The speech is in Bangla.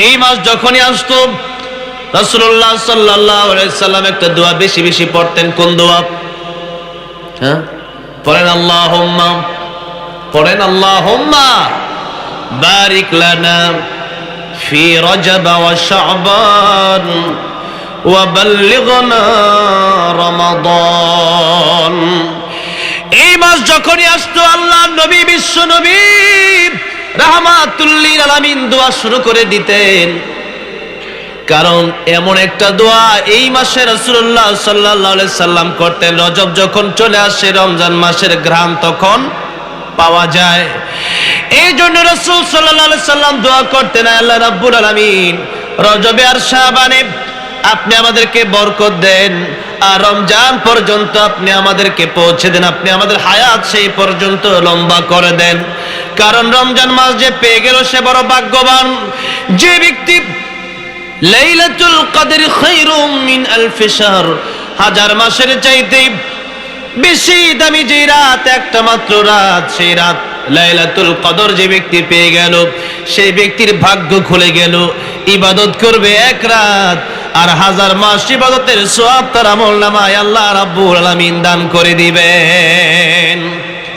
এই মাস যখনই আসতো রাসূলুল্লাহ সাল্লাল্লাহু আলাইহি সাল্লাম একটা দোয়া বেশি বেশি পড়তেন। কোন দোয়া? হ্যাঁ, পড়েন আল্লাহুম্মা বারিক লানা ফি রজব ওয়া শাবান ওয়া বাল্লিগনা রমাদান। এই মাস যখনই আসতো আল্লাহ নবী, বিশ্ব নবী রাহমাতুল লিল আলামিন দোয়া শুরু করে দিতেন। কারণ এমন একটা দোয়া এই মাসে রাসূলুল্লাহ সাল্লাল্লাহু আলাইহি সাল্লাম করতেন। রজব যখন চলে আসে, রমজান মাসের ঘ্রাণ তখন পাওয়া যায়। এই জন্য রাসূল সাল্লাল্লাহু আলাইহি সাল্লাম দোয়া করতেন, আল্লাহ রাব্বুল আলামিন রজবে আর শাবানে আপনি আমাদেরকে বরকত দেন, আর রমজান পর্যন্ত আপনি আমাদেরকে পৌঁছে দেন, আপনি আমাদের হায়াত সেই পর্যন্ত লম্বা করে দেন। কারণ রমজান মাস যে পেয়ে গেল সে বড় ভাগ্যবান। যে ব্যক্তি লাইলাতুল কদর খায়রুম মিন আলফি শাহর, হাজার মাসের চাইতে বেশি দামি যে রাত, একটা মাত্র রাত, সেই রাত লাইলাতুল কদর যে ব্যক্তি পেয়ে গেল সেই ব্যক্তির ভাগ্য খুলে গেল। ইবাদত করবে এক রাত, আর হাজার মাস ইবাদতের সওয়াব তার আমলনামায় আল্লাহ রাব্বুল আলামিন দান করে দিবেন।